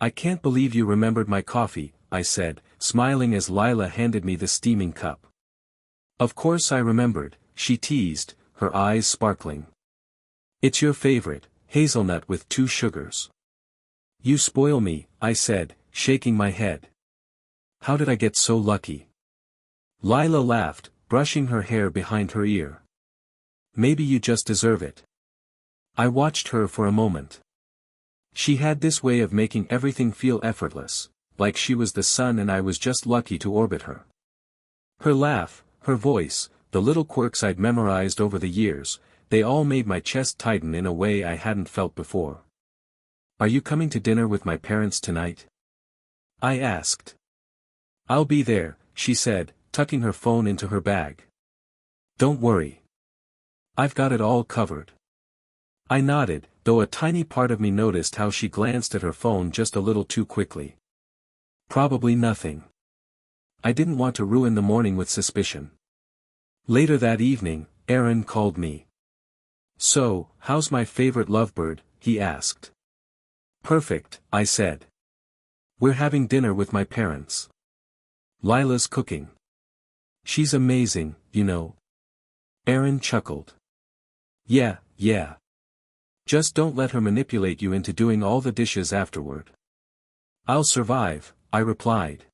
I can't believe you remembered my coffee, I said, smiling as Lila handed me the steaming cup. Of course I remembered, she teased, her eyes sparkling. It's your favorite, hazelnut with 2 sugars. You spoil me, I said, shaking my head. How did I get so lucky? Lila laughed, brushing her hair behind her ear. Maybe you just deserve it. I watched her for a moment. She had this way of making everything feel effortless, like she was the sun and I was just lucky to orbit her. Her laugh, her voice, the little quirks I'd memorized over the years, they all made my chest tighten in a way I hadn't felt before. Are you coming to dinner with my parents tonight? I asked. I'll be there, she said, tucking her phone into her bag. Don't worry. I've got it all covered. I nodded, though a tiny part of me noticed how she glanced at her phone just a little too quickly. Probably nothing. I didn't want to ruin the morning with suspicion. Later that evening, Aaron called me. So, how's my favorite lovebird? He asked. Perfect, I said. We're having dinner with my parents. Lila's cooking. She's amazing, you know. Aaron chuckled. Yeah. Just don't let her manipulate you into doing all the dishes afterward. I'll survive, I replied.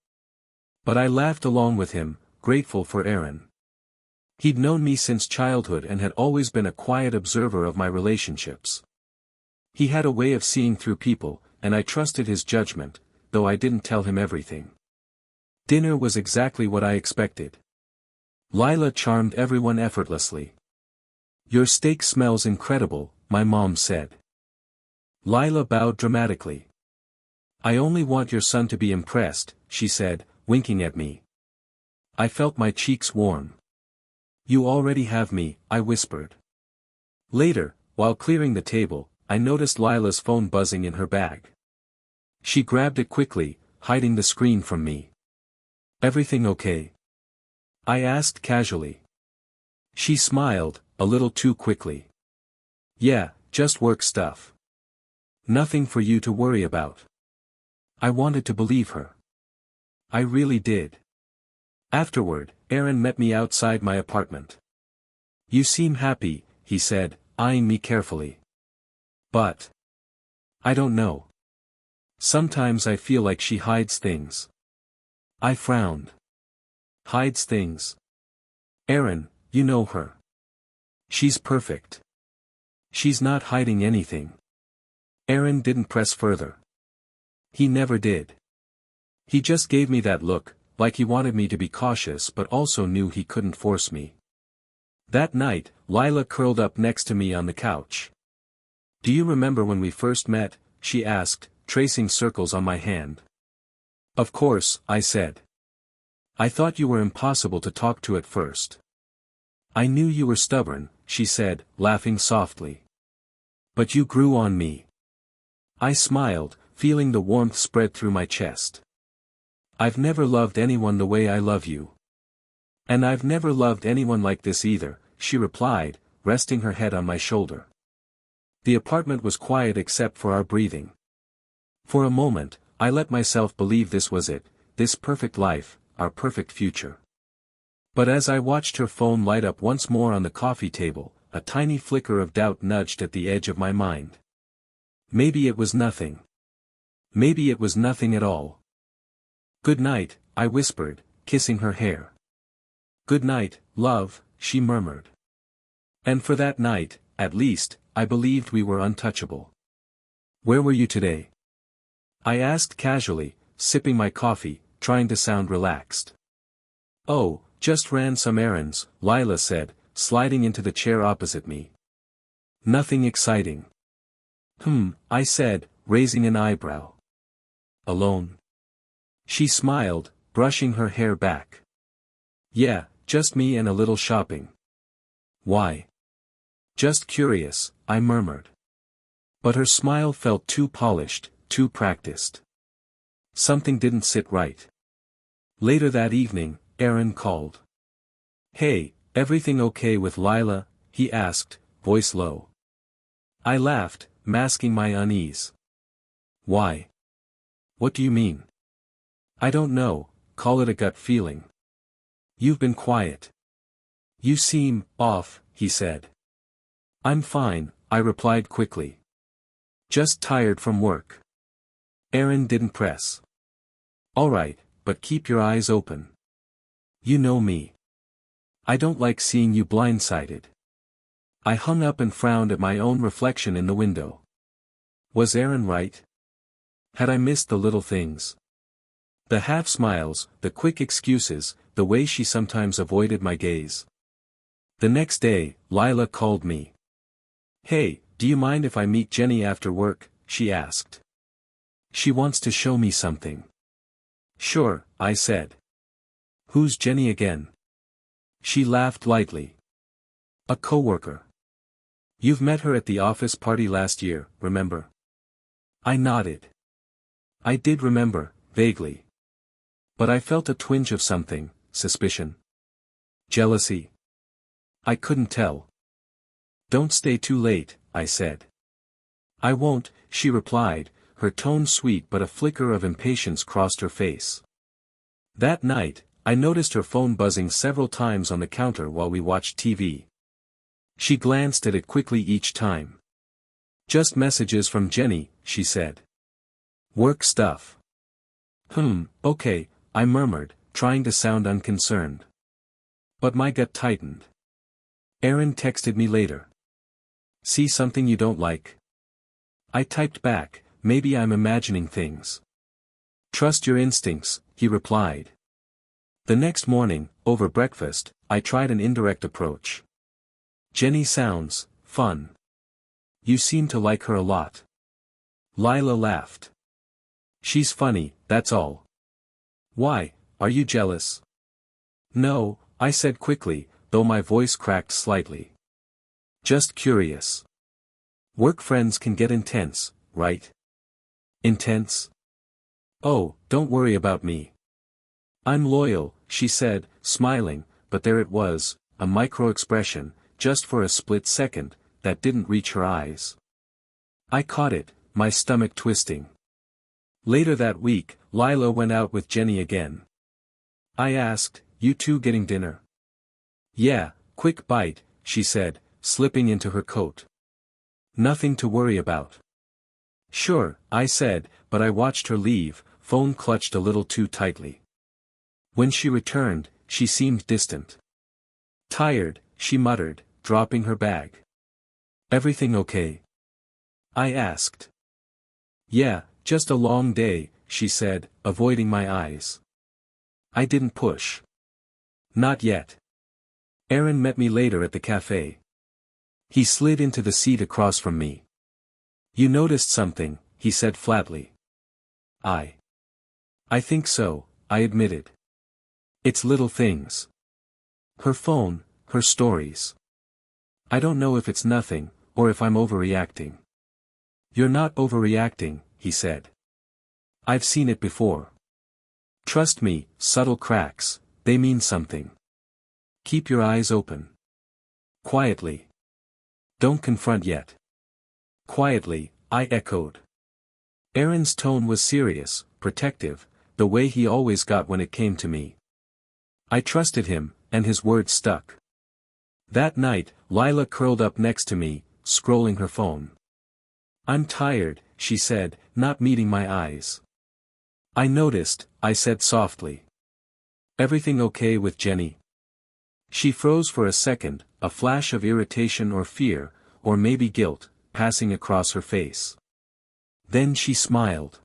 But I laughed along with him, grateful for Aaron. He'd known me since childhood and had always been a quiet observer of my relationships. He had a way of seeing through people, and I trusted his judgment, though I didn't tell him everything. Dinner was exactly what I expected. Lila charmed everyone effortlessly. Your steak smells incredible, my mom said. Lila bowed dramatically. I only want your son to be impressed, she said, winking at me. I felt my cheeks warm. You already have me, I whispered. Later, while clearing the table, I noticed Lila's phone buzzing in her bag. She grabbed it quickly, hiding the screen from me. Everything okay? I asked casually. She smiled, a little too quickly. Yeah, just work stuff. Nothing for you to worry about. I wanted to believe her. I really did. Afterward, Aaron met me outside my apartment. You seem happy, he said, eyeing me carefully. But I don't know. Sometimes I feel like she hides things. I frowned. Hides things? Aaron, you know her. She's perfect. She's not hiding anything. Aaron didn't press further. He never did. He just gave me that look, like he wanted me to be cautious but also knew he couldn't force me. That night, Lila curled up next to me on the couch. Do you remember when we first met? She asked, tracing circles on my hand. Of course, I said. I thought you were impossible to talk to at first. I knew you were stubborn, she said, laughing softly. But you grew on me. I smiled, feeling the warmth spread through my chest. I've never loved anyone the way I love you. And I've never loved anyone like this either, she replied, resting her head on my shoulder. The apartment was quiet except for our breathing. For a moment, I let myself believe this was it, this perfect life, our perfect future. But as I watched her phone light up once more on the coffee table, a tiny flicker of doubt nudged at the edge of my mind. Maybe it was nothing. Maybe it was nothing at all. Good night, I whispered, kissing her hair. Good night, love, she murmured. And for that night, at least, I believed we were untouchable. Where were you today? I asked casually, sipping my coffee, trying to sound relaxed. Oh, just ran some errands, Lila said, sliding into the chair opposite me. Nothing exciting. I said, raising an eyebrow. Alone? She smiled, brushing her hair back. Yeah, just me and a little shopping. Why? Just curious, I murmured. But her smile felt too polished, too practiced. Something didn't sit right. Later that evening, Aaron called. Hey, everything okay with Lila? He asked, voice low. I laughed, masking my unease. Why? What do you mean? I don't know, call it a gut feeling. You've been quiet. You seem off, he said. I'm fine, I replied quickly. Just tired from work. Aaron didn't press. All right, but keep your eyes open. You know me. I don't like seeing you blindsided. I hung up and frowned at my own reflection in the window. Was Aaron right? Had I missed the little things? The half smiles, the quick excuses, the way she sometimes avoided my gaze. The next day, Lila called me. Hey, do you mind if I meet Jenny after work? She asked. She wants to show me something. Sure, I said. Who's Jenny again? She laughed lightly. A coworker. You've met her at the office party last year, remember? I nodded. I did remember, vaguely. But I felt a twinge of something, suspicion. Jealousy. I couldn't tell. Don't stay too late, I said. I won't, she replied, her tone sweet but a flicker of impatience crossed her face. That night, I noticed her phone buzzing several times on the counter while we watched TV. She glanced at it quickly each time. Just messages from Jenny, she said. Work stuff. Okay, I murmured, trying to sound unconcerned. But my gut tightened. Aaron texted me later. See something you don't like? I typed back, maybe I'm imagining things. Trust your instincts, he replied. The next morning, over breakfast, I tried an indirect approach. Jenny sounds fun. You seem to like her a lot. Lila laughed. She's funny, that's all. Why, are you jealous? No, I said quickly, though my voice cracked slightly. Just curious. Work friends can get intense, right? Intense? Oh, don't worry about me. I'm loyal, she said, smiling, but there it was, a micro-expression, just for a split second, that didn't reach her eyes. I caught it, my stomach twisting. Later that week, Lila went out with Jenny again. I asked, you two getting dinner? Yeah, quick bite, she said, slipping into her coat. Nothing to worry about. Sure, I said, but I watched her leave, phone clutched a little too tightly. When she returned, she seemed distant. Tired, she muttered, dropping her bag. Everything okay? I asked. Yeah, just a long day, she said, avoiding my eyes. I didn't push. Not yet. Aaron met me later at the cafe. He slid into the seat across from me. You noticed something, he said flatly. I think so, I admitted. It's little things. Her phone, her stories. I don't know if it's nothing, or if I'm overreacting. You're not overreacting, he said. I've seen it before. Trust me, subtle cracks, they mean something. Keep your eyes open. Quietly. Don't confront yet. Quietly, I echoed. Aaron's tone was serious, protective, the way he always got when it came to me. I trusted him, and his words stuck. That night, Lila curled up next to me, scrolling her phone. I'm tired, she said, not meeting my eyes. I noticed, I said softly. Everything okay with Jenny? She froze for a second, a flash of irritation or fear, or maybe guilt, passing across her face. Then she smiled.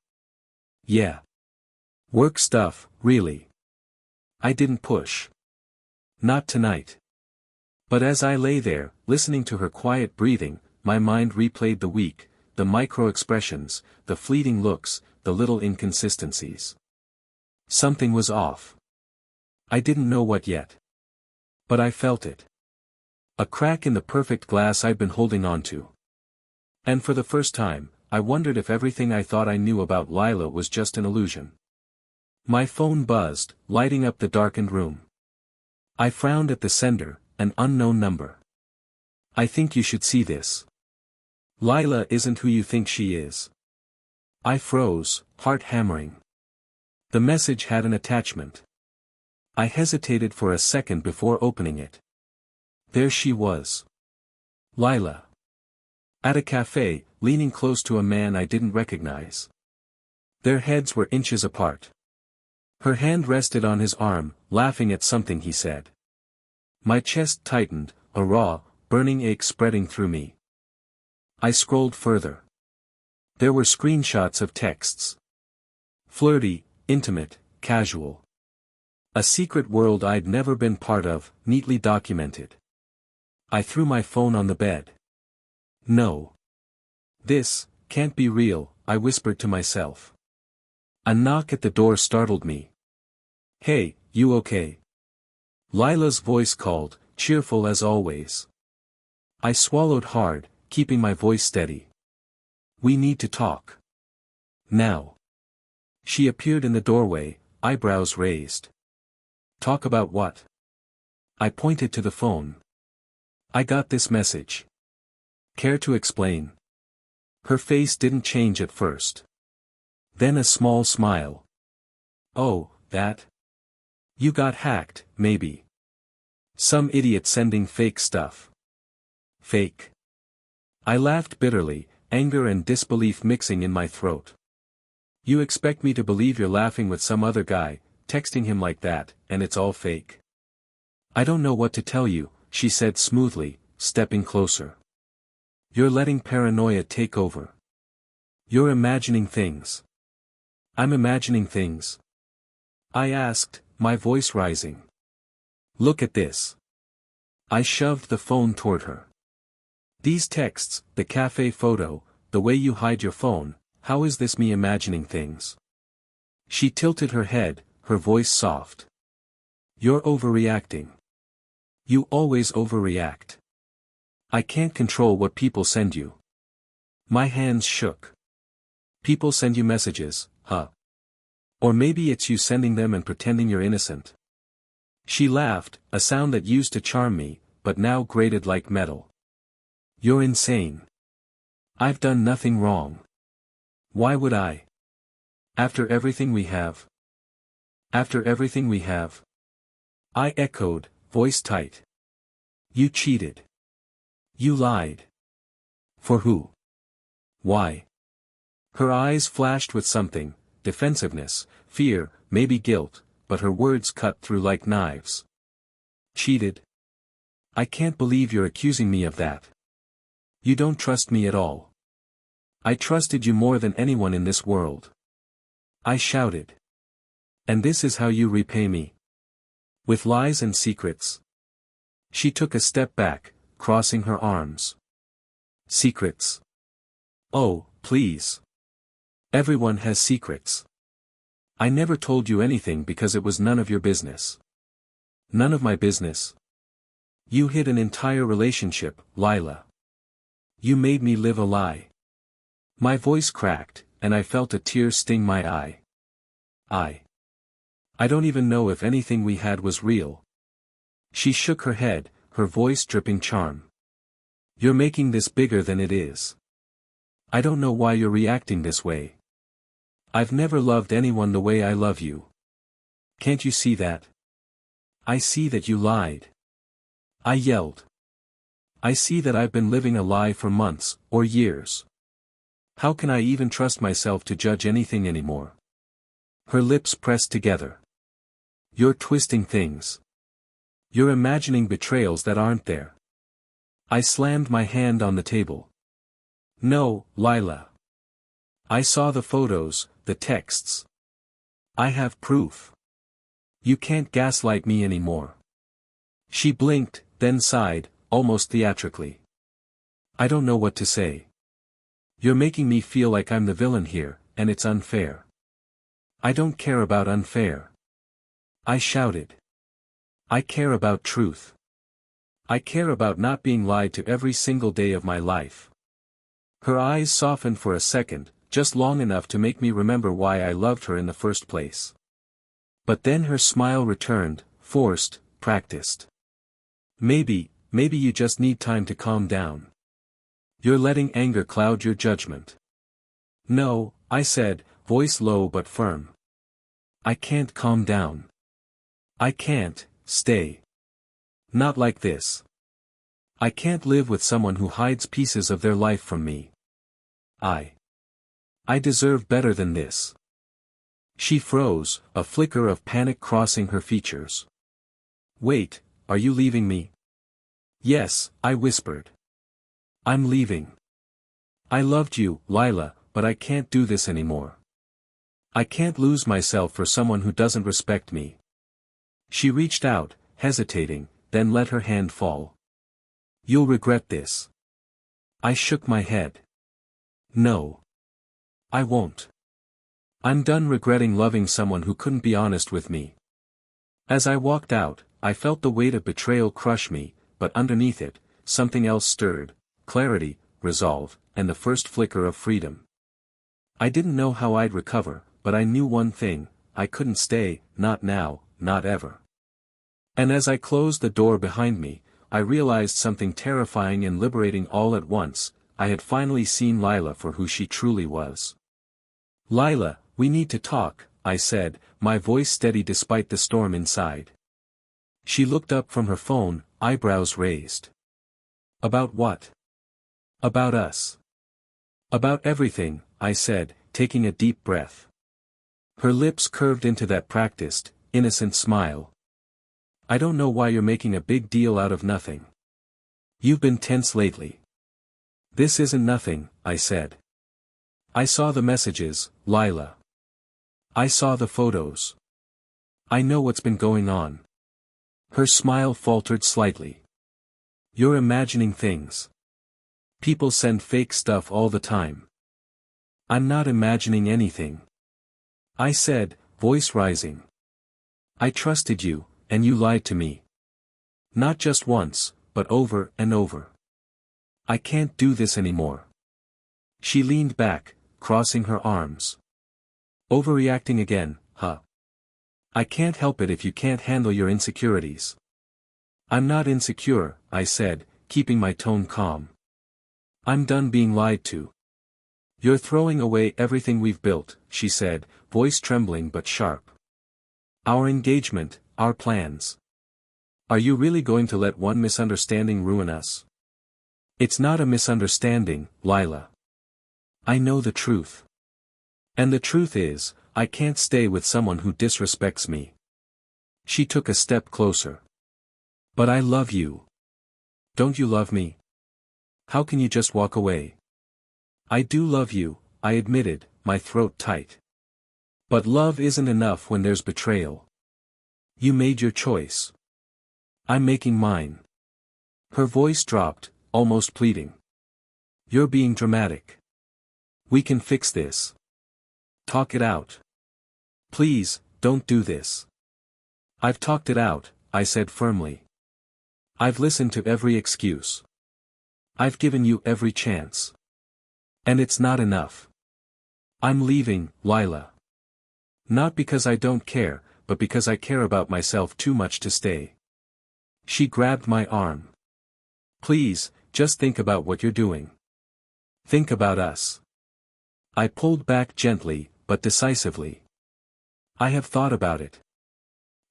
Yeah. Work stuff, really. I didn't push. Not tonight. But as I lay there, listening to her quiet breathing, my mind replayed the week, the micro-expressions, the fleeting looks, the little inconsistencies. Something was off. I didn't know what yet. But I felt it. A crack in the perfect glass I'd been holding on to. And for the first time, I wondered if everything I thought I knew about Lila was just an illusion. My phone buzzed, lighting up the darkened room. I frowned at the sender, an unknown number. I think you should see this. Lila isn't who you think she is. I froze, heart hammering. The message had an attachment. I hesitated for a second before opening it. There she was. Lila. At a cafe, leaning close to a man I didn't recognize. Their heads were inches apart. Her hand rested on his arm, laughing at something he said. My chest tightened, a raw, burning ache spreading through me. I scrolled further. There were screenshots of texts. Flirty, intimate, casual. A secret world I'd never been part of, neatly documented. I threw my phone on the bed. No. This can't be real, I whispered to myself. A knock at the door startled me. Hey, you okay? Lila's voice called, cheerful as always. I swallowed hard, keeping my voice steady. We need to talk. Now. She appeared in the doorway, eyebrows raised. Talk about what? I pointed to the phone. I got this message. Care to explain? Her face didn't change at first. Then a small smile. Oh, that? You got hacked, maybe. Some idiot sending fake stuff. Fake. I laughed bitterly, anger and disbelief mixing in my throat. You expect me to believe you're laughing with some other guy, texting him like that, and it's all fake? I don't know what to tell you, she said smoothly, stepping closer. You're letting paranoia take over. You're imagining things. I'm imagining things. I asked, my voice rising. Look at this. I shoved the phone toward her. These texts, the cafe photo, the way you hide your phone, how is this me imagining things? She tilted her head, her voice soft. You're overreacting. You always overreact. I can't control what people send you. My hands shook. People send you messages, huh? Or maybe it's you sending them and pretending you're innocent. She laughed, a sound that used to charm me, but now grated like metal. You're insane. I've done nothing wrong. Why would I? After everything we have. After everything we have. I echoed, voice tight. You cheated. You lied. For who? Why? Her eyes flashed with something, defensiveness, fear, maybe guilt, but her words cut through like knives. Cheated? I can't believe you're accusing me of that. You don't trust me at all. I trusted you more than anyone in this world. I shouted. And this is how you repay me? With lies and secrets? She took a step back, crossing her arms. Secrets? Oh, please. Everyone has secrets. I never told you anything because it was none of your business. None of my business. You hid an entire relationship, Lila. You made me live a lie. My voice cracked, and I felt a tear sting my eye. I don't even know if anything we had was real. She shook her head, her voice dripping charm. You're making this bigger than it is. I don't know why you're reacting this way. I've never loved anyone the way I love you. Can't you see that? I see that you lied. I yelled. I see that I've been living a lie for months, or years. How can I even trust myself to judge anything anymore? Her lips pressed together. You're twisting things. You're imagining betrayals that aren't there. I slammed my hand on the table. No, Lila. I saw the photos, the texts. I have proof. You can't gaslight me anymore. She blinked, then sighed, almost theatrically. I don't know what to say. You're making me feel like I'm the villain here, and it's unfair. I don't care about unfair. I shouted. I care about truth. I care about not being lied to every single day of my life. Her eyes softened for a second, just long enough to make me remember why I loved her in the first place. But then her smile returned, forced, practiced. Maybe you just need time to calm down. You're letting anger cloud your judgment. No, I said, voice low but firm. I can't calm down. I can't stay. Not like this. I can't live with someone who hides pieces of their life from me. I deserve better than this. She froze, a flicker of panic crossing her features. Wait, are you leaving me? Yes, I whispered. I'm leaving. I loved you, Lila, but I can't do this anymore. I can't lose myself for someone who doesn't respect me. She reached out, hesitating, then let her hand fall. You'll regret this. I shook my head. No. I won't. I'm done regretting loving someone who couldn't be honest with me. As I walked out, I felt the weight of betrayal crush me, but underneath it, something else stirred, clarity, resolve, and the first flicker of freedom. I didn't know how I'd recover, but I knew one thing, I couldn't stay, not now, not ever. And as I closed the door behind me, I realized something terrifying and liberating all at once. I had finally seen Lila for who she truly was. Lila, we need to talk, I said, my voice steady despite the storm inside. She looked up from her phone, eyebrows raised. About what? About us. About everything, I said, taking a deep breath. Her lips curved into that practiced, innocent smile. I don't know why you're making a big deal out of nothing. You've been tense lately. This isn't nothing, I said. I saw the messages, Lila. I saw the photos. I know what's been going on. Her smile faltered slightly. You're imagining things. People send fake stuff all the time. I'm not imagining anything. I said, voice rising. I trusted you, and you lied to me. Not just once, but over and over. I can't do this anymore. She leaned back, crossing her arms. Overreacting again, huh? I can't help it if you can't handle your insecurities. I'm not insecure, I said, keeping my tone calm. I'm done being lied to. You're throwing away everything we've built, she said, voice trembling but sharp. Our engagement, our plans. Are you really going to let one misunderstanding ruin us? It's not a misunderstanding, Lila. I know the truth. And the truth is, I can't stay with someone who disrespects me. She took a step closer. But I love you. Don't you love me? How can you just walk away? I do love you, I admitted, my throat tight. But love isn't enough when there's betrayal. You made your choice. I'm making mine. Her voice dropped, almost pleading. You're being dramatic. We can fix this. Talk it out. Please, don't do this. I've talked it out, I said firmly. I've listened to every excuse. I've given you every chance. And it's not enough. I'm leaving, Lila. Not because I don't care, but because I care about myself too much to stay. She grabbed my arm. Please, just think about what you're doing. Think about us. I pulled back gently, but decisively. I have thought about it.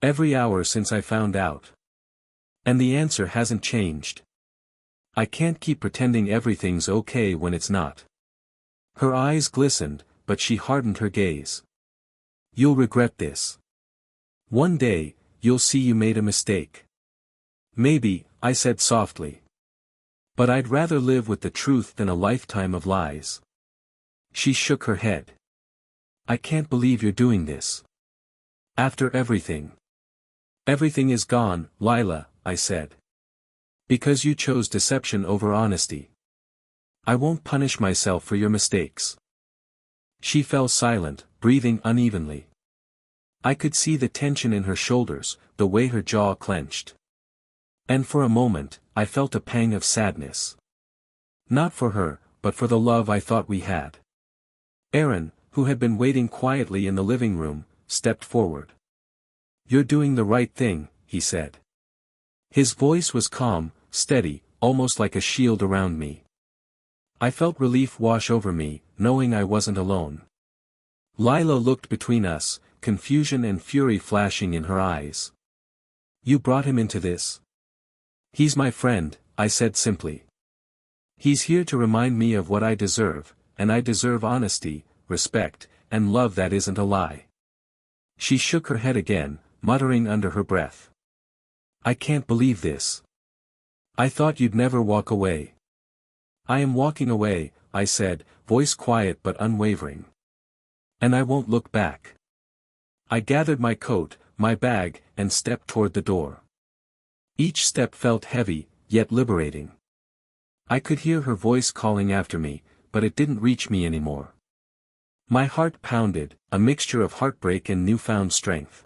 Every hour since I found out. And the answer hasn't changed. I can't keep pretending everything's okay when it's not. Her eyes glistened, but she hardened her gaze. You'll regret this. One day, you'll see you made a mistake. Maybe, I said softly. But I'd rather live with the truth than a lifetime of lies. She shook her head. I can't believe you're doing this. After everything. Everything is gone, Lila, I said. Because you chose deception over honesty. I won't punish myself for your mistakes. She fell silent, breathing unevenly. I could see the tension in her shoulders, the way her jaw clenched. And for a moment, I felt a pang of sadness. Not for her, but for the love I thought we had. Aaron, who had been waiting quietly in the living room, stepped forward. You're doing the right thing, he said. His voice was calm, steady, almost like a shield around me. I felt relief wash over me, knowing I wasn't alone. Lila looked between us, confusion and fury flashing in her eyes. You brought him into this? He's my friend, I said simply. He's here to remind me of what I deserve, and I deserve honesty, respect, and love that isn't a lie. She shook her head again, muttering under her breath. I can't believe this. I thought you'd never walk away. I am walking away, I said, voice quiet but unwavering. And I won't look back. I gathered my coat, my bag, and stepped toward the door. Each step felt heavy, yet liberating. I could hear her voice calling after me, but it didn't reach me anymore. My heart pounded, a mixture of heartbreak and newfound strength.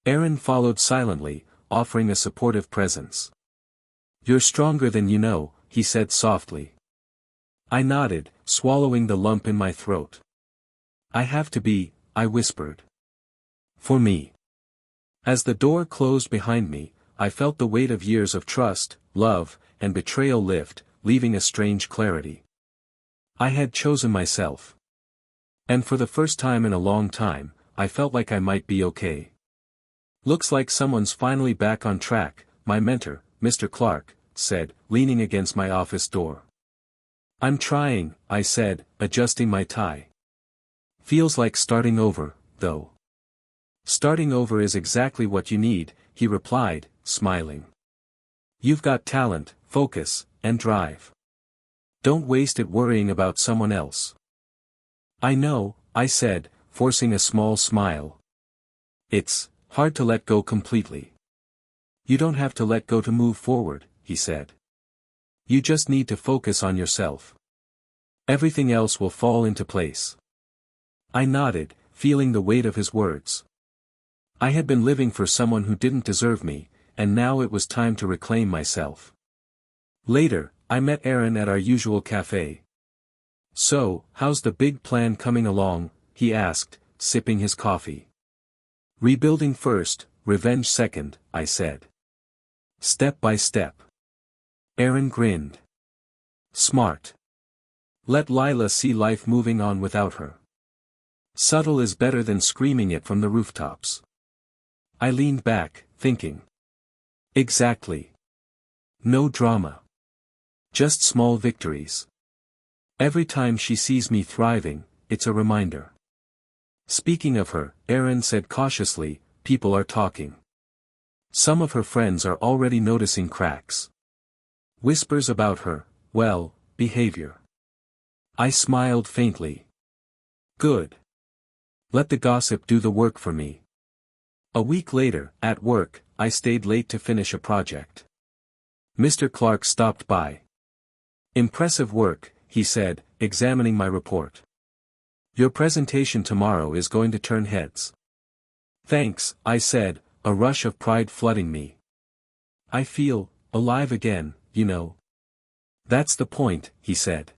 Aaron followed silently, offering a supportive presence. You're stronger than you know, he said softly. I nodded, swallowing the lump in my throat. I have to be, I whispered. For me. As the door closed behind me, I felt the weight of years of trust, love, and betrayal lift, leaving a strange clarity. I had chosen myself. And for the first time in a long time, I felt like I might be okay. Looks like someone's finally back on track, my mentor, Mr. Clark, said, leaning against my office door. I'm trying, I said, adjusting my tie. Feels like starting over, though. Starting over is exactly what you need, he replied, smiling. You've got talent, focus, and drive. Don't waste it worrying about someone else. I know, I said, forcing a small smile. It's hard to let go completely. You don't have to let go to move forward, he said. You just need to focus on yourself. Everything else will fall into place. I nodded, feeling the weight of his words. I had been living for someone who didn't deserve me, and now it was time to reclaim myself. Later, I met Aaron at our usual cafe. So, how's the big plan coming along? He asked, sipping his coffee. Rebuilding first, revenge second, I said. Step by step. Aaron grinned. Smart. Let Lila see life moving on without her. Subtle is better than screaming it from the rooftops. I leaned back, thinking. Exactly. No drama. Just small victories. Every time she sees me thriving, it's a reminder. Speaking of her, Aaron said cautiously, people are talking. Some of her friends are already noticing cracks. Whispers about her, well, behavior. I smiled faintly. Good. Let the gossip do the work for me. A week later, at work, I stayed late to finish a project. Mr. Clark stopped by. Impressive work, he said, examining my report. Your presentation tomorrow is going to turn heads. Thanks, I said, a rush of pride flooding me. I feel alive again, you know. That's the point, he said.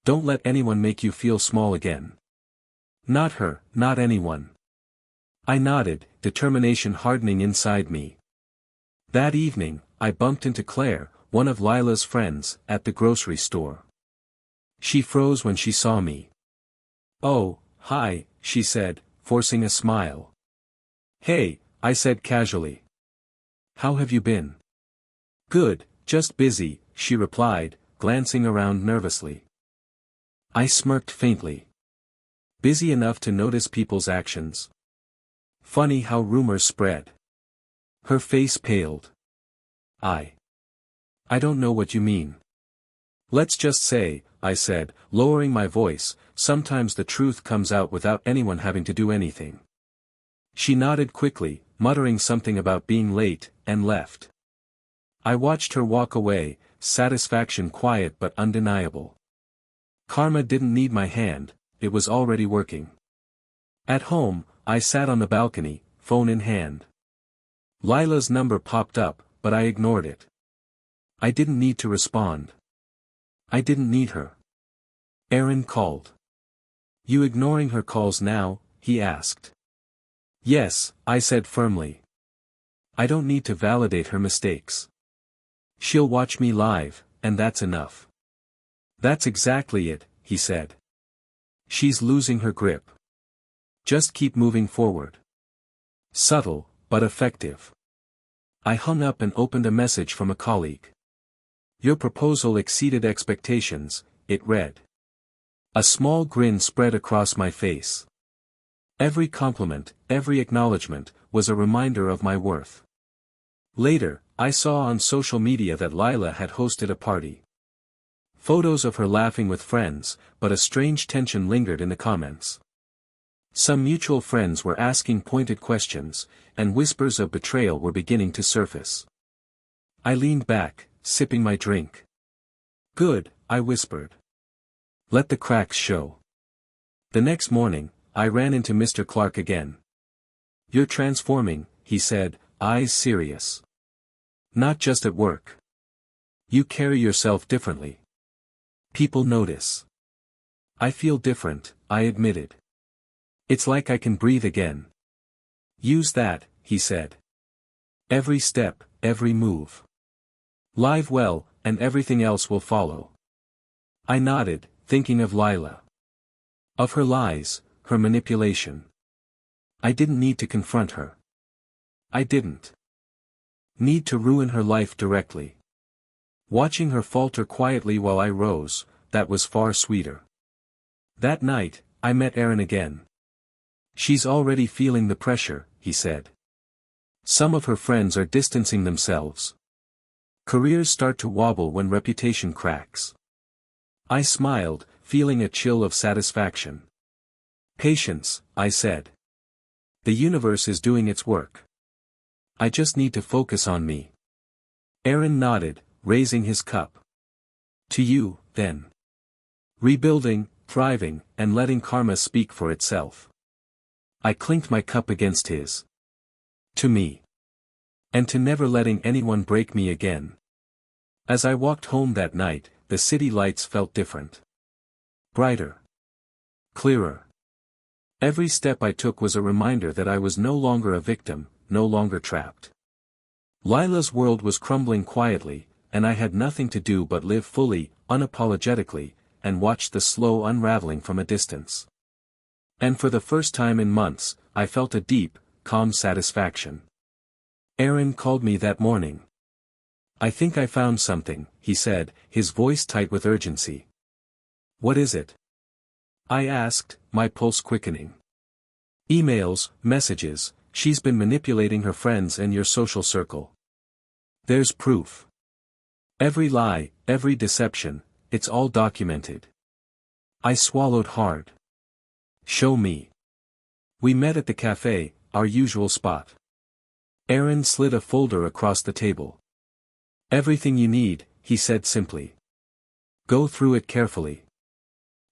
Don't let anyone make you feel small again. Not her, not anyone. I nodded, determination hardening inside me. That evening, I bumped into Claire, one of Lila's friends, at the grocery store. She froze when she saw me. Oh, hi, she said, forcing a smile. Hey, I said casually. How have you been? Good, just busy, she replied, glancing around nervously. I smirked faintly. Busy enough to notice people's actions. Funny how rumors spread. Her face paled. I don't know what you mean. Let's just say, I said, lowering my voice, sometimes the truth comes out without anyone having to do anything. She nodded quickly, muttering something about being late, and left. I watched her walk away, satisfaction quiet but undeniable. Karma didn't need my hand, it was already working. At home, I sat on the balcony, phone in hand. Lila's number popped up, but I ignored it. I didn't need to respond. I didn't need her. Aaron called. You ignoring her calls now? He asked. Yes, I said firmly. I don't need to validate her mistakes. She'll watch me live, and that's enough. That's exactly it, he said. She's losing her grip. Just keep moving forward. Subtle, but effective. I hung up and opened a message from a colleague. Your proposal exceeded expectations, it read. A small grin spread across my face. Every compliment, every acknowledgement, was a reminder of my worth. Later, I saw on social media that Lila had hosted a party. Photos of her laughing with friends, but a strange tension lingered in the comments. Some mutual friends were asking pointed questions, and whispers of betrayal were beginning to surface. I leaned back, sipping my drink. Good, I whispered. Let the cracks show. The next morning, I ran into Mr. Clark again. You're transforming, he said, eyes serious. Not just at work. You carry yourself differently. People notice. I feel different, I admitted. It's like I can breathe again. Use that, he said. Every step, every move. Live well, and everything else will follow. I nodded, thinking of Lila. Of her lies, her manipulation. I didn't need to confront her. I didn't need to ruin her life directly. Watching her falter quietly while I rose, that was far sweeter. That night, I met Erin again. She's already feeling the pressure, he said. Some of her friends are distancing themselves. Careers start to wobble when reputation cracks. I smiled, feeling a chill of satisfaction. Patience, I said. The universe is doing its work. I just need to focus on me. Erin nodded, raising his cup. To you, then. Rebuilding, thriving, and letting karma speak for itself. I clinked my cup against his. To me. And to never letting anyone break me again. As I walked home that night, the city lights felt different. Brighter. Clearer. Every step I took was a reminder that I was no longer a victim, no longer trapped. Lila's world was crumbling quietly, and I had nothing to do but live fully, unapologetically, and watch the slow unraveling from a distance. And for the first time in months, I felt a deep, calm satisfaction. Erin called me that morning. I think I found something, he said, his voice tight with urgency. What is it? I asked, my pulse quickening. Emails, messages, she's been manipulating her friends and your social circle. There's proof. Every lie, every deception, it's all documented. I swallowed hard. Show me. We met at the cafe, our usual spot. Erin slid a folder across the table. Everything you need, he said simply. Go through it carefully.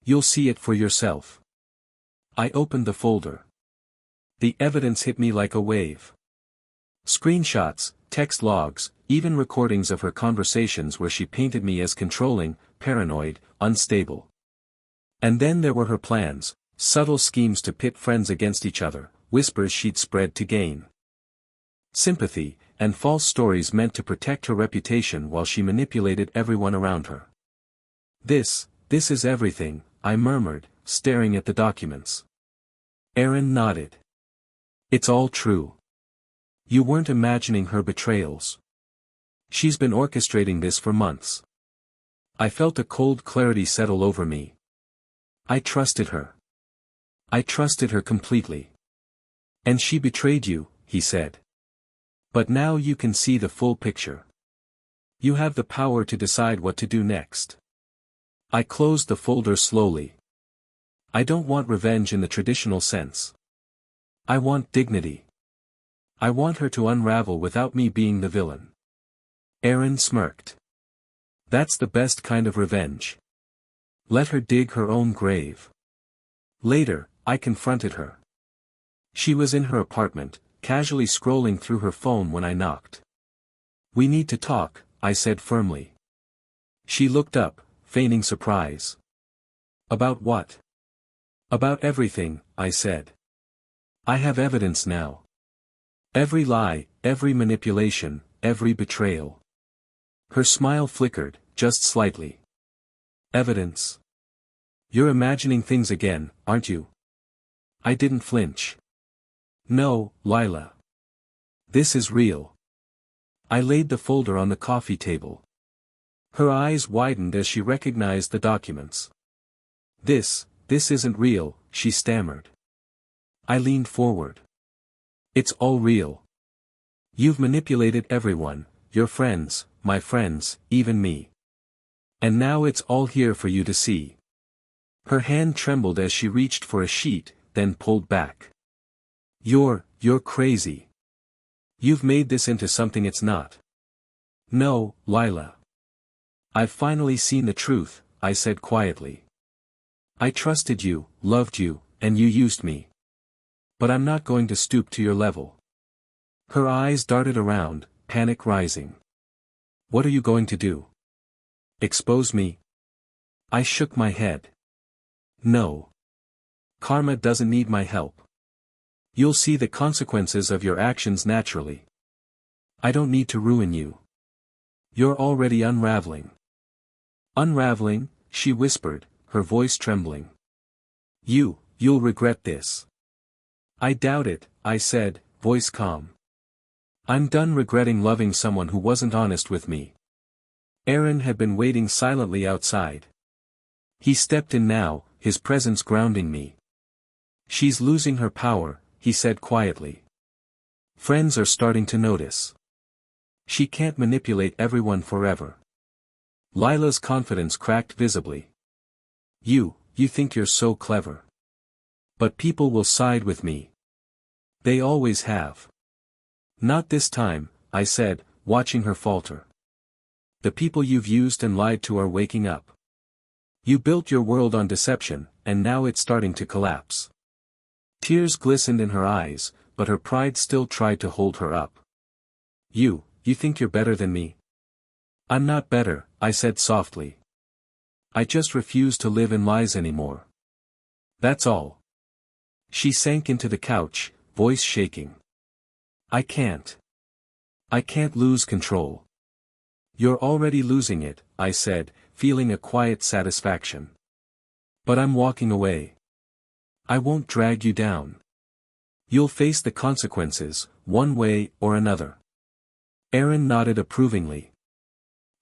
You'll see it for yourself. I opened the folder. The evidence hit me like a wave. Screenshots, text logs, even recordings of her conversations where she painted me as controlling, paranoid, unstable. And then there were her plans. Subtle schemes to pit friends against each other, whispers she'd spread to gain sympathy, and false stories meant to protect her reputation while she manipulated everyone around her. This is everything, I murmured, staring at the documents. Erin nodded. It's all true. You weren't imagining her betrayals. She's been orchestrating this for months. I felt a cold clarity settle over me. I trusted her. I trusted her completely. And she betrayed you, he said. But now you can see the full picture. You have the power to decide what to do next. I closed the folder slowly. I don't want revenge in the traditional sense. I want dignity. I want her to unravel without me being the villain. Erin smirked. That's the best kind of revenge. Let her dig her own grave. Later, I confronted her. She was in her apartment, casually scrolling through her phone when I knocked. We need to talk, I said firmly. She looked up, feigning surprise. About what? About everything, I said. I have evidence now. Every lie, every manipulation, every betrayal. Her smile flickered, just slightly. Evidence. You're imagining things again, aren't you? I didn't flinch. No, Lila. This is real. I laid the folder on the coffee table. Her eyes widened as she recognized the documents. This isn't real, she stammered. I leaned forward. It's all real. You've manipulated everyone, your friends, my friends, even me. And now it's all here for you to see. Her hand trembled as she reached for a sheet, then pulled back. You're crazy. You've made this into something it's not. No, Lila. I've finally seen the truth, I said quietly. I trusted you, loved you, and you used me. But I'm not going to stoop to your level. Her eyes darted around, panic rising. What are you going to do? Expose me? I shook my head. No. Karma doesn't need my help. You'll see the consequences of your actions naturally. I don't need to ruin you. You're already unraveling. Unraveling, she whispered, her voice trembling. You'll regret this. I doubt it, I said, voice calm. I'm done regretting loving someone who wasn't honest with me. Aaron had been waiting silently outside. He stepped in now, his presence grounding me. She's losing her power, he said quietly. Friends are starting to notice. She can't manipulate everyone forever. Lila's confidence cracked visibly. You think you're so clever. But people will side with me. They always have. Not this time, I said, watching her falter. The people you've used and lied to are waking up. You built your world on deception, and now it's starting to collapse. Tears glistened in her eyes, but her pride still tried to hold her up. You think you're better than me? I'm not better, I said softly. I just refuse to live in lies anymore. That's all. She sank into the couch, voice shaking. I can't lose control. You're already losing it, I said, feeling a quiet satisfaction. But I'm walking away. I won't drag you down. You'll face the consequences, one way or another. Aaron nodded approvingly.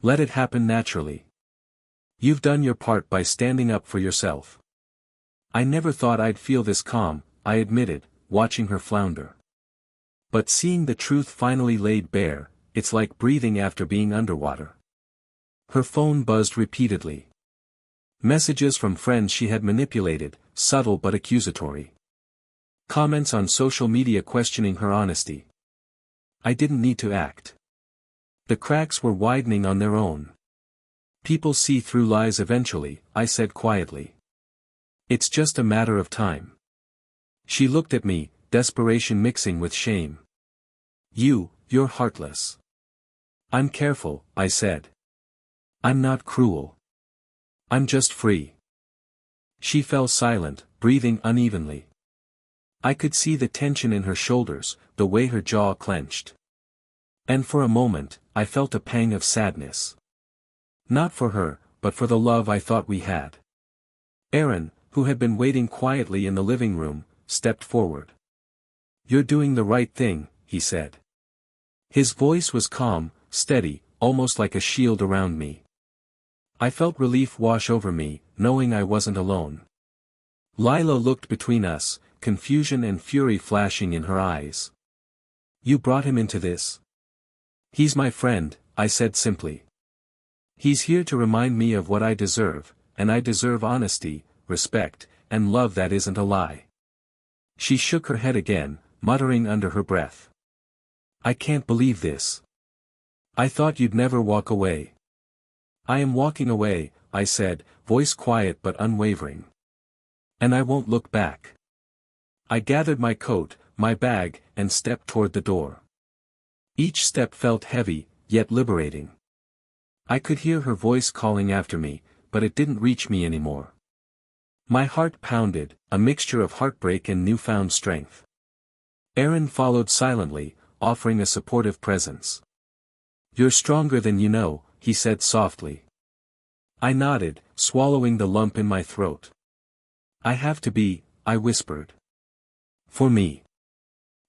Let it happen naturally. You've done your part by standing up for yourself. I never thought I'd feel this calm, I admitted, watching her flounder. But seeing the truth finally laid bare, it's like breathing after being underwater. Her phone buzzed repeatedly. Messages from friends she had manipulated, subtle but accusatory. Comments on social media questioning her honesty. I didn't need to act. The cracks were widening on their own. People see through lies eventually, I said quietly. It's just a matter of time. She looked at me, desperation mixing with shame. You're heartless. I'm careful, I said. I'm not cruel. I'm just free. She fell silent, breathing unevenly. I could see the tension in her shoulders, the way her jaw clenched. And for a moment, I felt a pang of sadness. Not for her, but for the love I thought we had. Aaron, who had been waiting quietly in the living room, stepped forward. You're doing the right thing, he said. His voice was calm, steady, almost like a shield around me. I felt relief wash over me, knowing I wasn't alone. Lila looked between us, confusion and fury flashing in her eyes. You brought him into this? He's my friend, I said simply. He's here to remind me of what I deserve, and I deserve honesty, respect, and love that isn't a lie. She shook her head again, muttering under her breath. I can't believe this. I thought you'd never walk away. I am walking away, I said, voice quiet but unwavering. And I won't look back. I gathered my coat, my bag, and stepped toward the door. Each step felt heavy, yet liberating. I could hear her voice calling after me, but it didn't reach me anymore. My heart pounded, a mixture of heartbreak and newfound strength. Aaron followed silently, offering a supportive presence. You're stronger than you know, he said softly. I nodded, swallowing the lump in my throat. I have to be, I whispered. For me.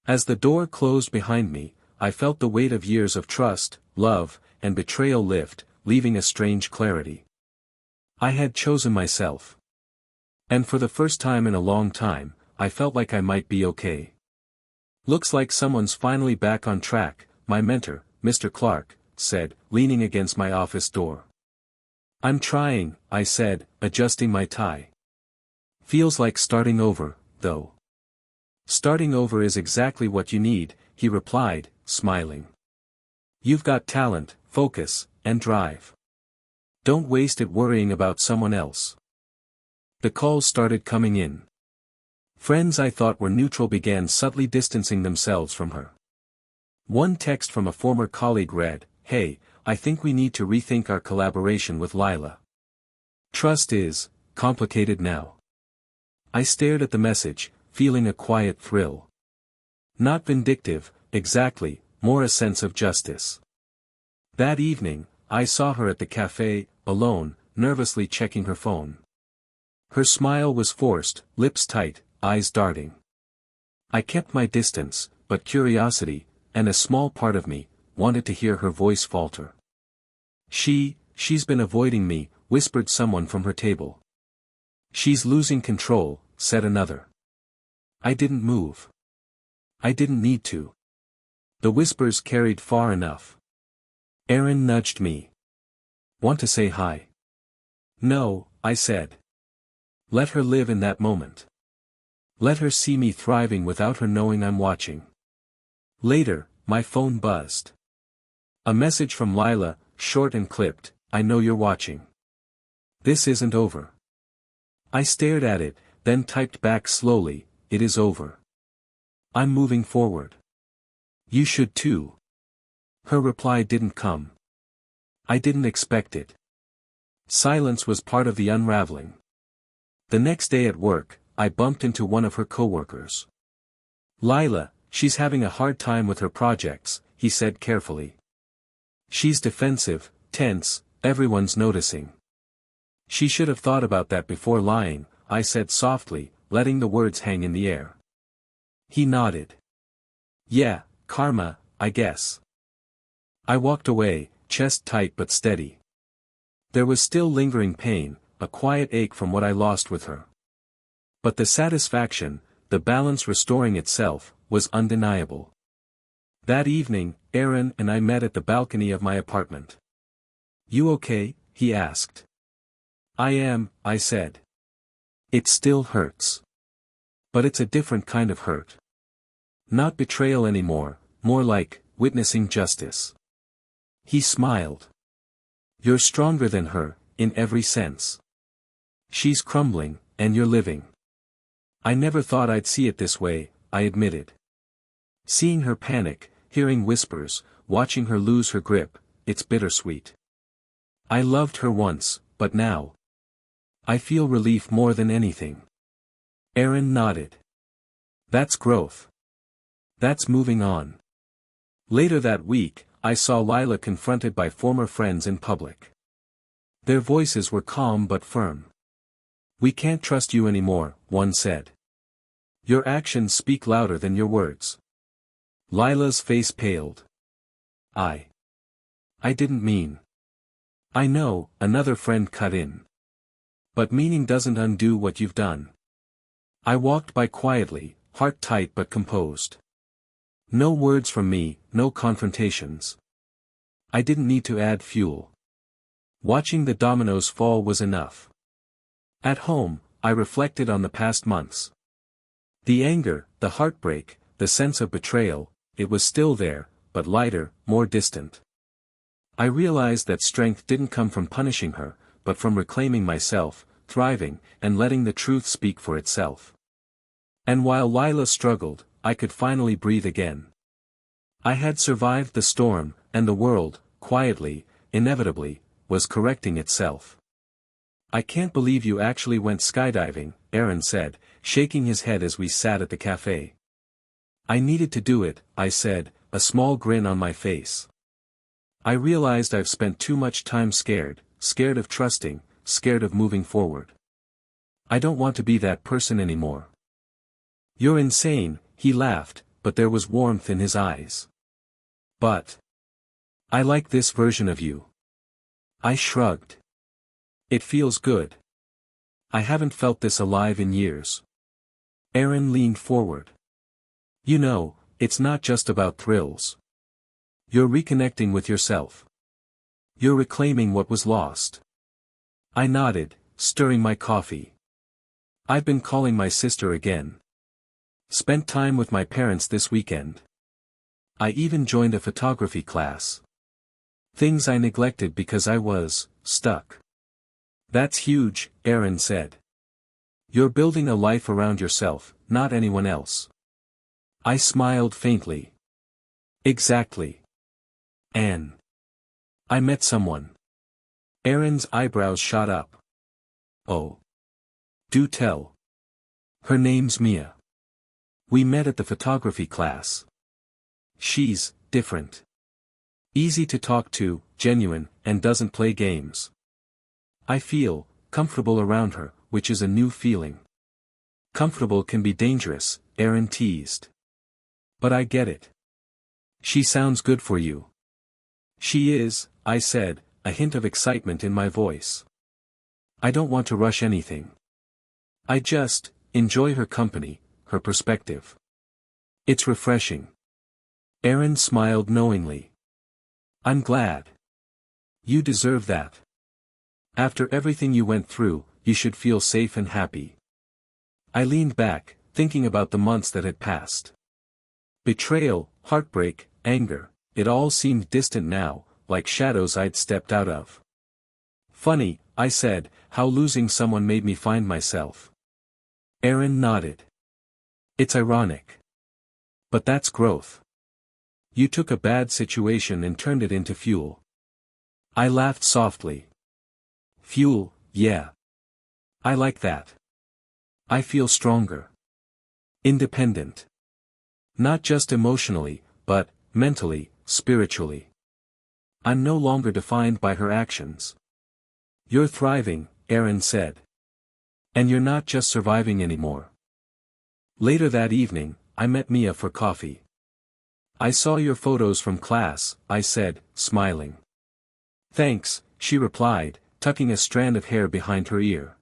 As the door closed behind me, I felt the weight of years of trust, love, and betrayal lift, leaving a strange clarity. I had chosen myself. And for the first time in a long time, I felt like I might be okay. Looks like someone's finally back on track, my mentor, Mr. Clark, said, leaning against my office door. I'm trying, I said, adjusting my tie. Feels like starting over, though. Starting over is exactly what you need, he replied, smiling. You've got talent, focus, and drive. Don't waste it worrying about someone else. The calls started coming in. Friends I thought were neutral began subtly distancing themselves from her. One text from a former colleague read, "Hey, I think we need to rethink our collaboration with Lila. Trust is complicated now." I stared at the message, feeling a quiet thrill. Not vindictive, exactly, more a sense of justice. That evening, I saw her at the cafe, alone, nervously checking her phone. Her smile was forced, lips tight, eyes darting. I kept my distance, but curiosity, and a small part of me, wanted to hear her voice falter. She's been avoiding me, whispered someone from her table. She's losing control, said another. I didn't move. I didn't need to. The whispers carried far enough. Aaron nudged me. Want to say hi? No, I said. Let her live in that moment. Let her see me thriving without her knowing I'm watching. Later, my phone buzzed. A message from Lila, short and clipped, I know you're watching. This isn't over. I stared at it, then typed back slowly, it is over. I'm moving forward. You should too. Her reply didn't come. I didn't expect it. Silence was part of the unraveling. The next day at work, I bumped into one of her coworkers. Lila, she's having a hard time with her projects, he said carefully. She's defensive, tense, everyone's noticing. She should have thought about that before lying, I said softly, letting the words hang in the air. He nodded. Yeah, karma, I guess. I walked away, chest tight but steady. There was still lingering pain, a quiet ache from what I lost with her. But the satisfaction, the balance restoring itself, was undeniable. That evening, Aaron and I met at the balcony of my apartment. You okay? He asked. I am, I said. It still hurts. But it's a different kind of hurt. Not betrayal anymore, more like, witnessing justice. He smiled. You're stronger than her, in every sense. She's crumbling, and you're living. I never thought I'd see it this way, I admitted. Seeing her panic, hearing whispers, watching her lose her grip, it's bittersweet. I loved her once, but now. I feel relief more than anything. Aaron nodded. That's growth. That's moving on. Later that week, I saw Lila confronted by former friends in public. Their voices were calm but firm. We can't trust you anymore, one said. Your actions speak louder than your words. Lila's face paled. I didn't mean. I know, another friend cut in. But meaning doesn't undo what you've done. I walked by quietly, heart tight but composed. No words from me, no confrontations. I didn't need to add fuel. Watching the dominoes fall was enough. At home, I reflected on the past months. The anger, the heartbreak, the sense of betrayal, it was still there, but lighter, more distant. I realized that strength didn't come from punishing her, but from reclaiming myself, thriving, and letting the truth speak for itself. And while Lila struggled, I could finally breathe again. I had survived the storm, and the world, quietly, inevitably, was correcting itself. I can't believe you actually went skydiving, Aaron said, shaking his head as we sat at the cafe. I needed to do it, I said, a small grin on my face. I realized I've spent too much time scared of trusting, scared of moving forward. I don't want to be that person anymore. You're insane, he laughed, but there was warmth in his eyes. But I like this version of you. I shrugged. It feels good. I haven't felt this alive in years. Aaron leaned forward. You know, it's not just about thrills. You're reconnecting with yourself. You're reclaiming what was lost. I nodded, stirring my coffee. I've been calling my sister again. Spent time with my parents this weekend. I even joined a photography class. Things I neglected because I was stuck. That's huge, Aaron said. You're building a life around yourself, not anyone else. I smiled faintly. Exactly. Anne. I met someone. Aaron's eyebrows shot up. Oh. Do tell. Her name's Mia. We met at the photography class. She's different. Easy to talk to, genuine, and doesn't play games. I feel comfortable around her, which is a new feeling. Comfortable can be dangerous, Aaron teased. But I get it. She sounds good for you. She is, I said, a hint of excitement in my voice. I don't want to rush anything. I just enjoy her company, her perspective. It's refreshing. Aaron smiled knowingly. I'm glad. You deserve that. After everything you went through, you should feel safe and happy. I leaned back, thinking about the months that had passed. Betrayal, heartbreak, anger, it all seemed distant now, like shadows I'd stepped out of. Funny, I said, how losing someone made me find myself. Aaron nodded. It's ironic. But that's growth. You took a bad situation and turned it into fuel. I laughed softly. Fuel, yeah. I like that. I feel stronger. Independent. Not just emotionally, but mentally, spiritually. I'm no longer defined by her actions. You're thriving, Aaron said. And you're not just surviving anymore. Later that evening, I met Mia for coffee. I saw your photos from class, I said, smiling. Thanks, she replied, tucking a strand of hair behind her ear.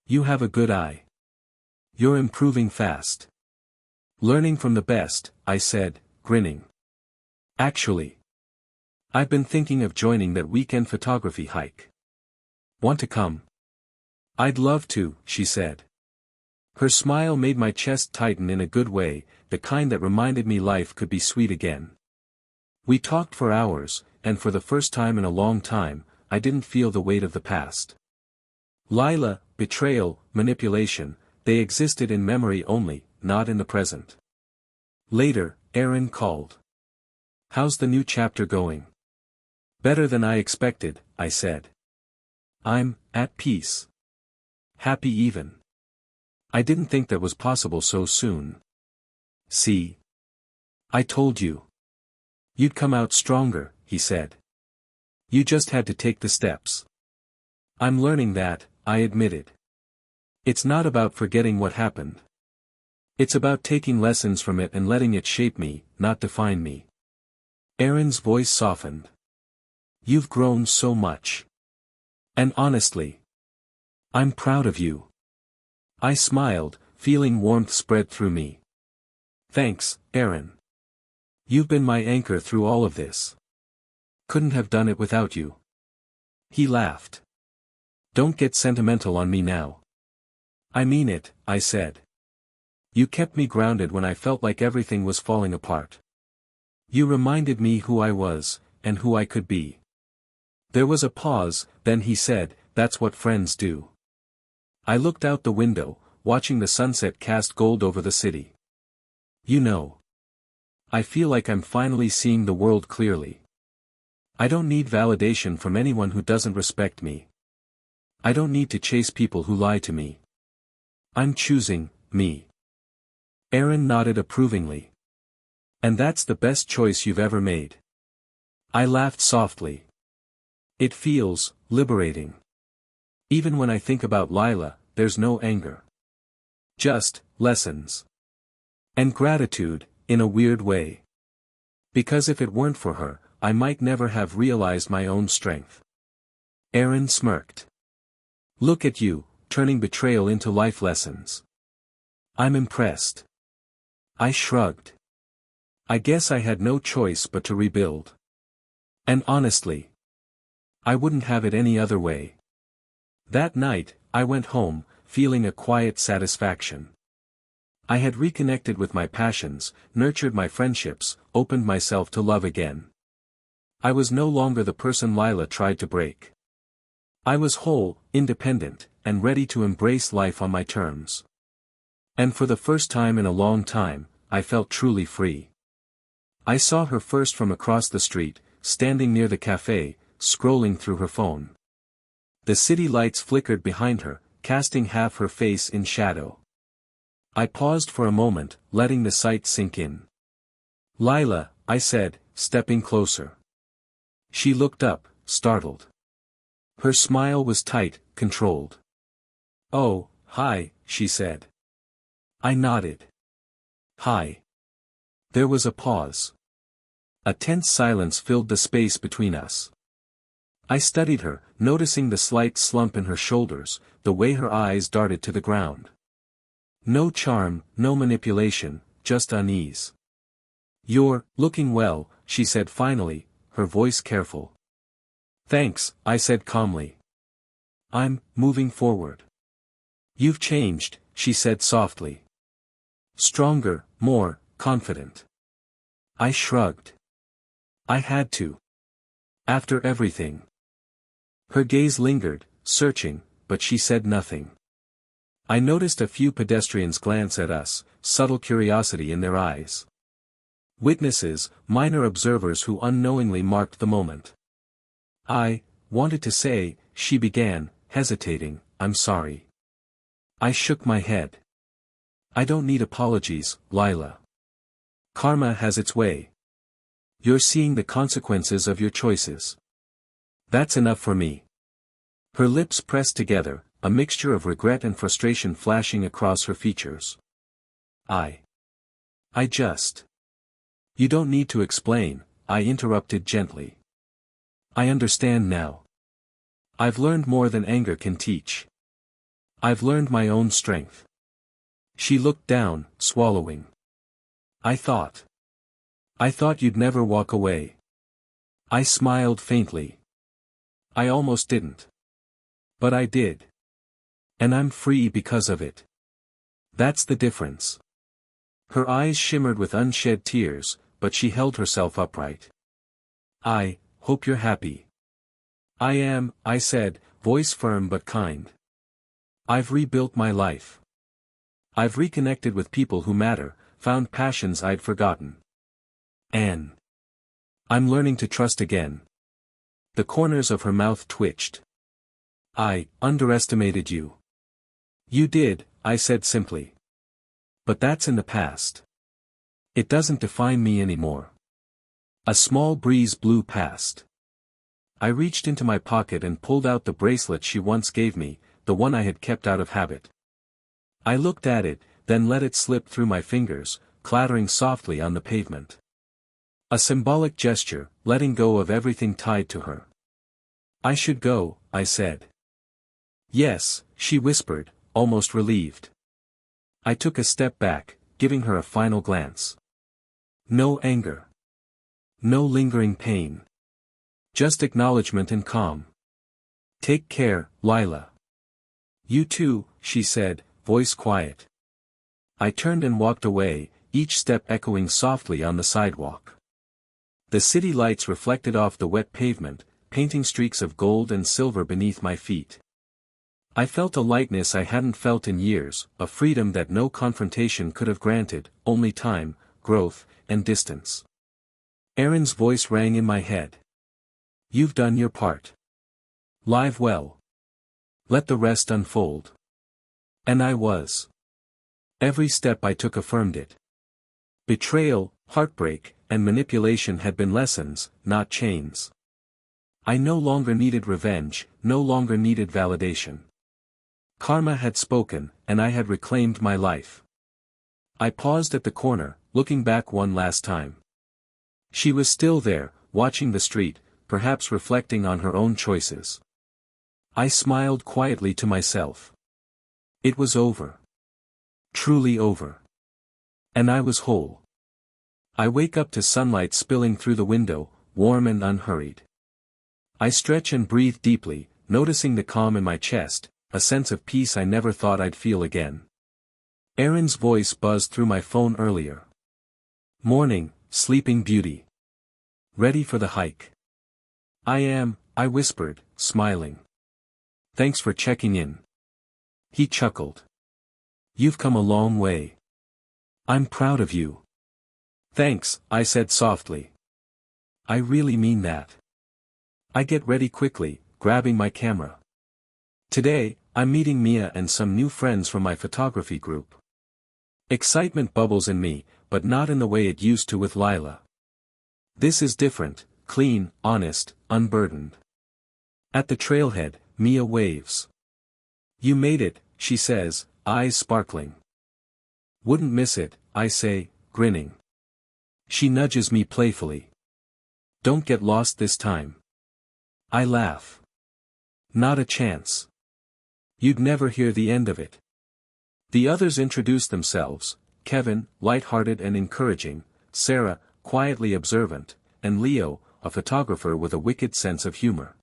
You have a good eye. You're improving fast. Learning from the best, I said, grinning. Actually, I've been thinking of joining that weekend photography hike. Want to come? I'd love to, she said. Her smile made my chest tighten in a good way, the kind that reminded me life could be sweet again. We talked for hours, and for the first time in a long time, I didn't feel the weight of the past. Lila, betrayal, manipulation, they existed in memory only, not in the present. Later, Aaron called. How's the new chapter going? Better than I expected, I said. I'm at peace. Happy even. I didn't think that was possible so soon. See? I told you. You'd come out stronger, he said. You just had to take the steps. I'm learning that, I admitted. It's not about forgetting what happened. It's about taking lessons from it and letting it shape me, not define me. Aaron's voice softened. You've grown so much. And honestly, I'm proud of you. I smiled, feeling warmth spread through me. Thanks, Aaron. You've been my anchor through all of this. Couldn't have done it without you. He laughed. Don't get sentimental on me now. I mean it, I said. You kept me grounded when I felt like everything was falling apart. You reminded me who I was, and who I could be. There was a pause, then he said, that's what friends do. I looked out the window, watching the sunset cast gold over the city. You know. I feel like I'm finally seeing the world clearly. I don't need validation from anyone who doesn't respect me. I don't need to chase people who lie to me. I'm choosing me. Aaron nodded approvingly. And that's the best choice you've ever made. I laughed softly. It feels liberating. Even when I think about Lila, there's no anger. Just lessons. And gratitude, in a weird way. Because if it weren't for her, I might never have realized my own strength. Aaron smirked. Look at you, turning betrayal into life lessons. I'm impressed. I shrugged. I guess I had no choice but to rebuild. And honestly, I wouldn't have it any other way. That night, I went home, feeling a quiet satisfaction. I had reconnected with my passions, nurtured my friendships, opened myself to love again. I was no longer the person Lila tried to break. I was whole, independent, and ready to embrace life on my terms. And for the first time in a long time, I felt truly free. I saw her first from across the street, standing near the cafe, scrolling through her phone. The city lights flickered behind her, casting half her face in shadow. I paused for a moment, letting the sight sink in. Lila, I said, stepping closer. She looked up, startled. Her smile was tight, controlled. Oh, hi, she said. I nodded. Hi. There was a pause. A tense silence filled the space between us. I studied her, noticing the slight slump in her shoulders, the way her eyes darted to the ground. No charm, no manipulation, just unease. You're looking well, she said finally, her voice careful. Thanks, I said calmly. I'm moving forward. You've changed, she said softly. Stronger, more confident. I shrugged. I had to. After everything. Her gaze lingered, searching, but she said nothing. I noticed a few pedestrians glance at us, subtle curiosity in their eyes. Witnesses, minor observers who unknowingly marked the moment. I wanted to say, she began, hesitating, I'm sorry. I shook my head. I don't need apologies, Lila. Karma has its way. You're seeing the consequences of your choices. That's enough for me. Her lips pressed together, a mixture of regret and frustration flashing across her features. I just. You don't need to explain, I interrupted gently. I understand now. I've learned more than anger can teach. I've learned my own strength. She looked down, swallowing. I thought you'd never walk away. I smiled faintly. I almost didn't. But I did. And I'm free because of it. That's the difference. Her eyes shimmered with unshed tears, but she held herself upright. I hope you're happy. I am, I said, voice firm but kind. I've rebuilt my life. I've reconnected with people who matter, found passions I'd forgotten. And I'm learning to trust again. The corners of her mouth twitched. I underestimated you. You did, I said simply. But that's in the past. It doesn't define me anymore. A small breeze blew past. I reached into my pocket and pulled out the bracelet she once gave me, the one I had kept out of habit. I looked at it, then let it slip through my fingers, clattering softly on the pavement. A symbolic gesture, letting go of everything tied to her. I should go, I said. Yes, she whispered, almost relieved. I took a step back, giving her a final glance. No anger. No lingering pain. Just acknowledgement and calm. Take care, Lila. You too, she said, voice quiet. I turned and walked away, each step echoing softly on the sidewalk. The city lights reflected off the wet pavement, painting streaks of gold and silver beneath my feet. I felt a lightness I hadn't felt in years, a freedom that no confrontation could have granted, only time, growth, and distance. Aaron's voice rang in my head. You've done your part. Live well. Let the rest unfold. And I was. Every step I took affirmed it. Betrayal, heartbreak, and manipulation had been lessons, not chains. I no longer needed revenge, no longer needed validation. Karma had spoken, and I had reclaimed my life. I paused at the corner, looking back one last time. She was still there, watching the street, perhaps reflecting on her own choices. I smiled quietly to myself. It was over. Truly over. And I was whole. I wake up to sunlight spilling through the window, warm and unhurried. I stretch and breathe deeply, noticing the calm in my chest, a sense of peace I never thought I'd feel again. Erin's voice buzzed through my phone earlier. "Morning, sleeping beauty. Ready for the hike?" "I am," I whispered, smiling. "Thanks for checking in." He chuckled. "You've come a long way. I'm proud of you." "Thanks," I said softly. "I really mean that." I get ready quickly, grabbing my camera. Today, I'm meeting Mia and some new friends from my photography group. Excitement bubbles in me, but not in the way it used to with Lila. This is different, clean, honest, unburdened. At the trailhead, Mia waves. "You made it," she says, eyes sparkling. "Wouldn't miss it," I say, grinning. She nudges me playfully. "Don't get lost this time." I laugh. "Not a chance. You'd never hear the end of it." The others introduce themselves: Kevin, light-hearted and encouraging; Sarah, quietly observant; and Leo, a photographer with a wicked sense of humor.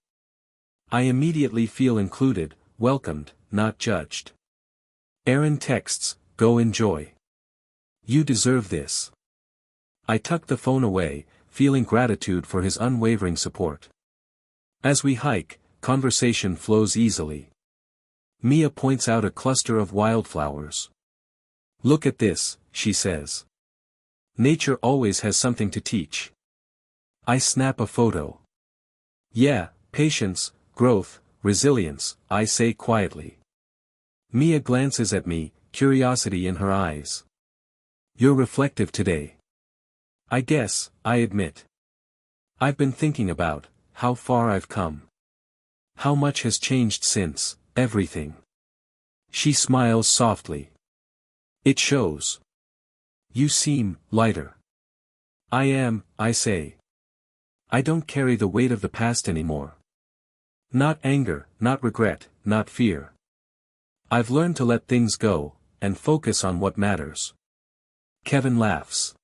I immediately feel included, welcomed, not judged. Erin texts, "Go enjoy. You deserve this." I tuck the phone away, feeling gratitude for his unwavering support. As we hike, conversation flows easily. Mia points out a cluster of wildflowers. "Look at this," she says. "Nature always has something to teach." I snap a photo. "Yeah, patience, growth, resilience," I say quietly. Mia glances at me, curiosity in her eyes. "You're reflective today." "I guess," I admit. "I've been thinking about how far I've come. How much has changed since everything." She smiles softly. "It shows. You seem lighter." "I am," I say. "I don't carry the weight of the past anymore. Not anger, not regret, not fear. I've learned to let things go, and focus on what matters." Kevin laughs.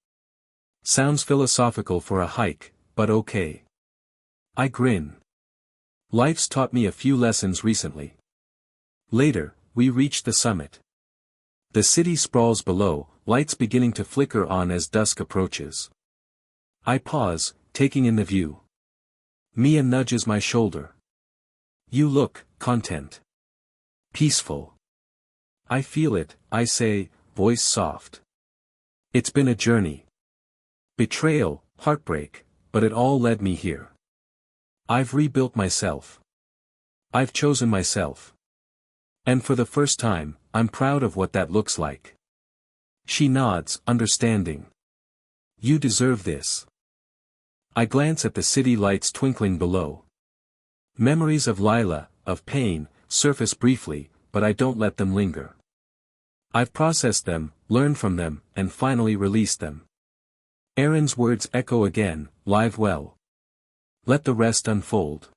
"Sounds philosophical for a hike, but okay." I grin. Life's taught me a few lessons recently. Later, we reach the summit. The city sprawls below, lights beginning to flicker on as dusk approaches. I pause, taking in the view. Mia nudges my shoulder. "You look content. Peaceful." "I feel it," I say, voice soft. "It's been a journey. Betrayal, heartbreak, but it all led me here. I've rebuilt myself. I've chosen myself. And for the first time, I'm proud of what that looks like." She nods, understanding. "You deserve this." I glance at the city lights twinkling below. Memories of Lila, of pain, surface briefly, but I don't let them linger. I've processed them, learned from them, and finally released them. Erin's words echo again, live well. "Let the rest unfold."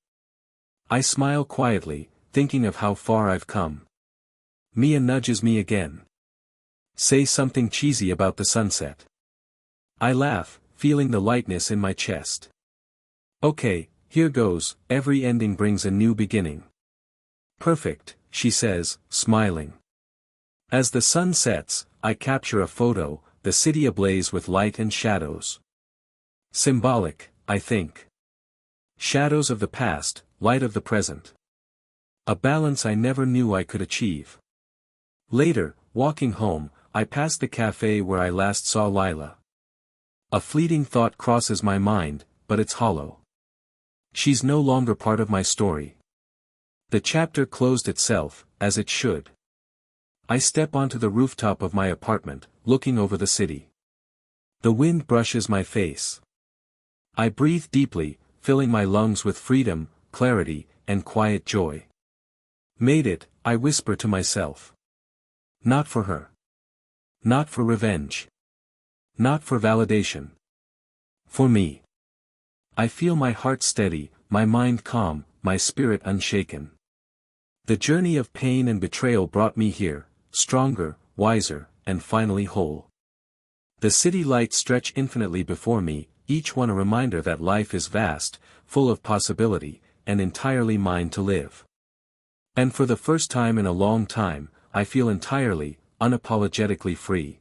I smile quietly, thinking of how far I've come. Mia nudges me again. "Say something cheesy about the sunset." I laugh, feeling the lightness in my chest. "Okay, here goes, every ending brings a new beginning." "Perfect," she says, smiling. As the sun sets, I capture a photo, the city ablaze with light and shadows. Symbolic, I think. Shadows of the past, light of the present. A balance I never knew I could achieve. Later, walking home, I pass the cafe where I last saw Lila. A fleeting thought crosses my mind, but it's hollow. She's no longer part of my story. The chapter closed itself, as it should. I step onto the rooftop of my apartment, looking over the city. The wind brushes my face. I breathe deeply, filling my lungs with freedom, clarity, and quiet joy. "Made it," I whisper to myself. Not for her. Not for revenge. Not for validation. For me. I feel my heart steady, my mind calm, my spirit unshaken. The journey of pain and betrayal brought me here, stronger, wiser, and finally whole. The city lights stretch infinitely before me, each one a reminder that life is vast, full of possibility, and entirely mine to live. And for the first time in a long time, I feel entirely, unapologetically free.